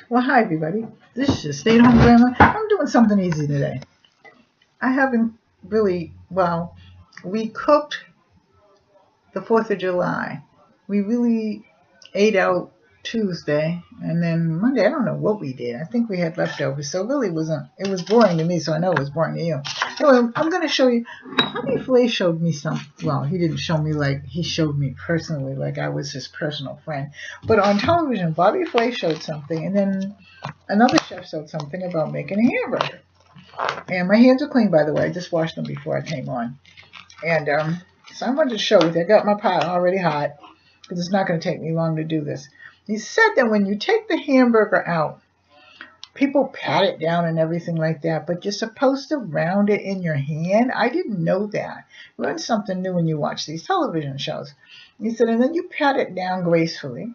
Well, hi everybody. This is Stay-at-Home Grandma. I'm doing something easy today. I haven't really, well, we cooked the 4th of July. We really ate out Tuesday, and then Monday, I don't know what we did. I think we had leftovers, so really it was boring to me, so I know it was boring to you. Anyway, I'm going to show you. Bobby Flay showed me something. Well, he didn't show me like he showed me personally, like I was his personal friend. But on television, Bobby Flay showed something, and then another chef showed something about making a hamburger. And my hands are clean, by the way. I just washed them before I came on. And so I wanted to show you. I got my pot already hot because it's not going to take me long to do this. He said that when you take the hamburger out, people pat it down and everything like that, but you're supposed to round it in your hand. I didn't know that. You learn something new when you watch these television shows. He said, and then you pat it down gracefully,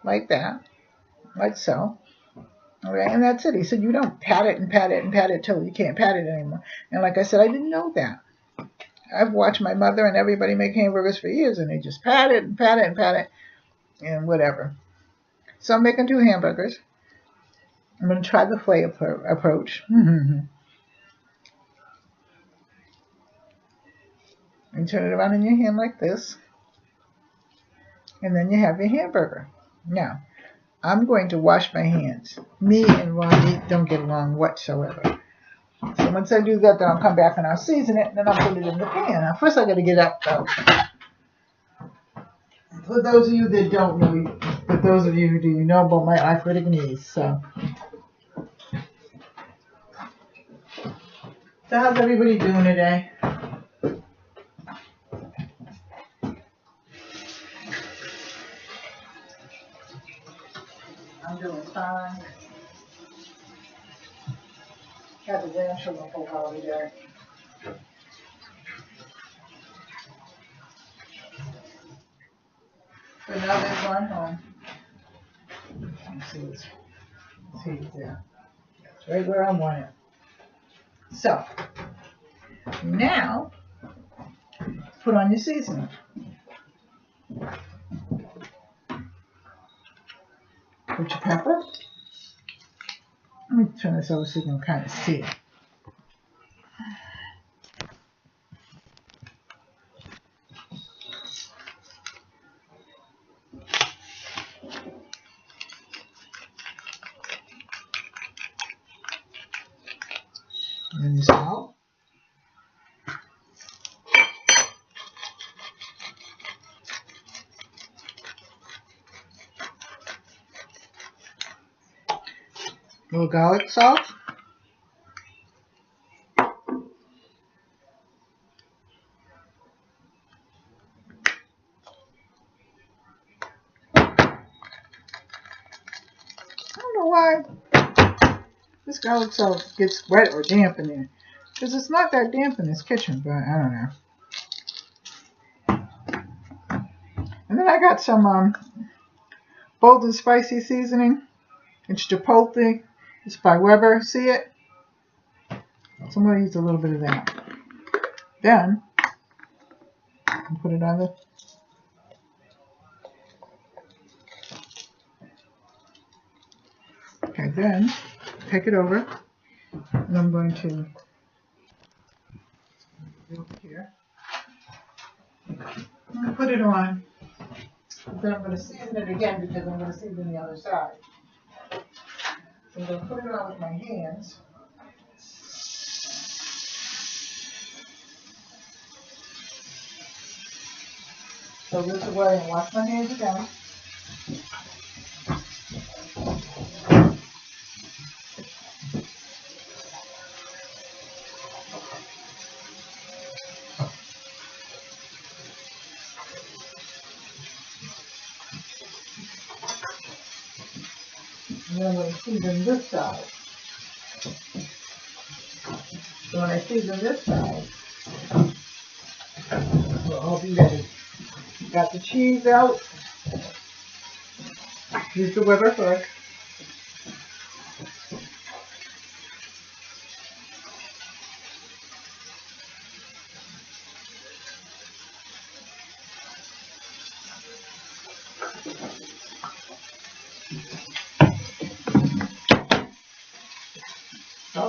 like that, like so. Okay, and that's it. He said, you don't pat it and pat it and pat it till you can't pat it anymore. And like I said, I didn't know that. I've watched my mother and everybody make hamburgers for years, and they just pat it and pat it and pat it and whatever. So I'm making 2 hamburgers. I'm going to try the Flay approach. And turn it around in your hand like this. And then you have your hamburger. Now, I'm going to wash my hands. Me and Ronnie don't get along whatsoever. So once I do that, then I'll come back and I'll season it, and then I'll put it in the pan. Now, first I got to get up, though. For those of you that don't know, but those of you who do, you know about my arthritic knees. So how's everybody doing today? I'm doing fine. Had the grandchildren for a while today. But now they've gone home. Let's see there. It's right where I want it. So, now, put on your seasoning. Put your pepper. Let me turn this over so you can kind of see it. And then your salt. A little garlic salt. I don't know why this garlic salt gets wet or damp in there. Because it's not that damp in this kitchen, but I don't know. And then I got some bold and spicy seasoning. It's Chipotle. It's by Weber. See it? So I'm going to use a little bit of that. Then, I'll put it on the... Okay, then, take it over. And I'm going to... over here. I'm going to put it on. Then I'm going to season it again because I'm going to season the other side. So I'm going to put it on with my hands. So this is where I wash my hands again. And then I'm going to season this side. So when I season this side, we'll all be ready. Got the cheese out. Use the Weber fork.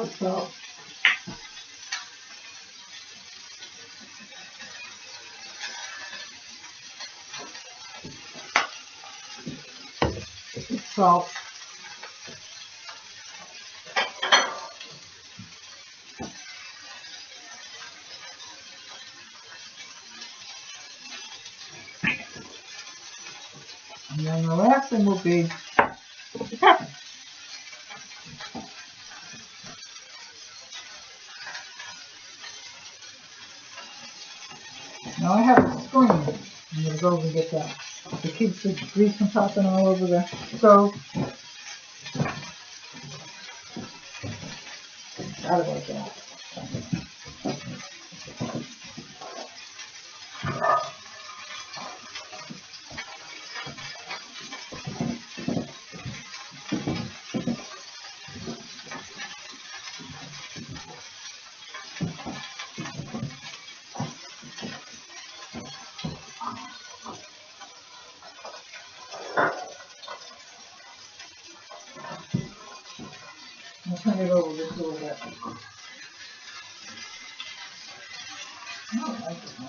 salt. Salt. And then the last thing will be the pepper. Now I have a screen. I'm going to go over and get that. It keeps the grease from popping all over the stove. Forgot about that. I'll turn it over just a little bit. I don't like it now.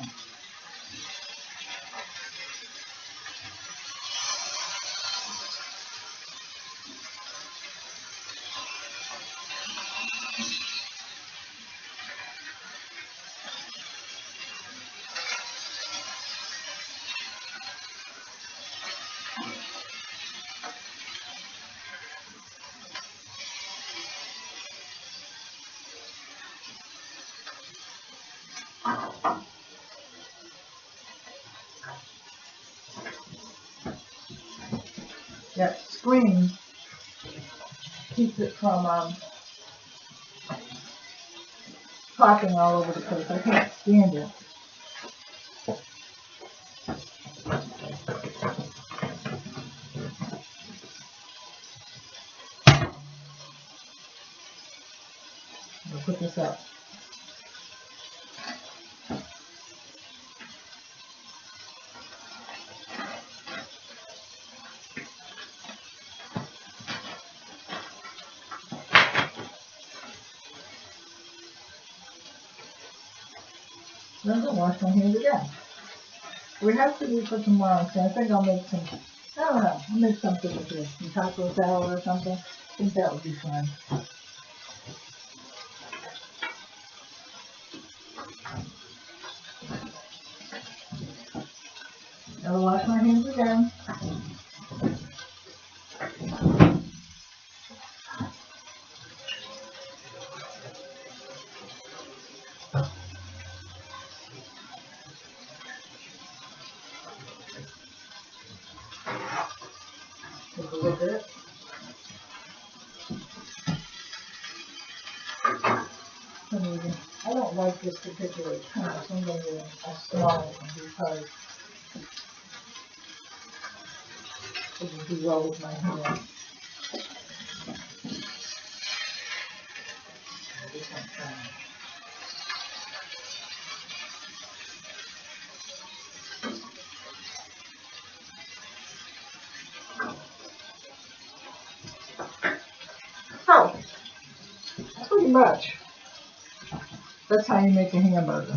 That screen keeps it from popping all over the place. I can't stand it. I'll put this up. Then I'm going to wash my hands again. We have to do for tomorrow, so I think I'll make some, I don't know, I'll make something with this, some taco salad or something. I think that would be fun. I'll wash my hands again. Take a look at it. I don't like this particular kind, so I'm going to do a small one because it will do well with my hand. So, pretty much, that's how you make a hamburger,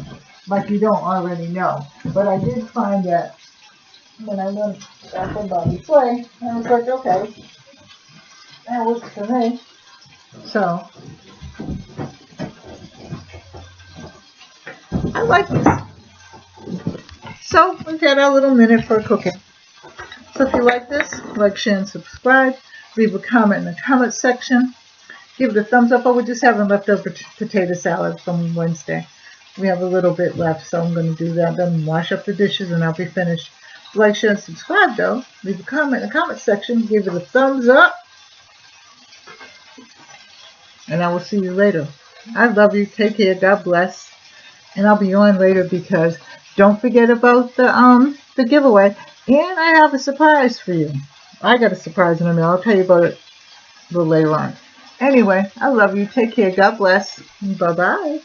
like you don't already know. But I did find that when I went back on Bobby's Play, I was like, okay, that works for me. So, I like this. So, we've had our little minute for cooking. So if you like this, like, share, and subscribe. Leave a comment in the comment section. Give it a thumbs up. Oh, we're just having leftover potato salad from Wednesday. We have a little bit left, so I'm going to do that. Then wash up the dishes, and I'll be finished. Like, share, and subscribe, though. Leave a comment in the comment section. Give it a thumbs up. And I will see you later. I love you. Take care. God bless. And I'll be on later because don't forget about the giveaway. And I have a surprise for you. I got a surprise in a minute. I'll tell you about it a little later on. Anyway, I love you. Take care. God bless. Bye-bye.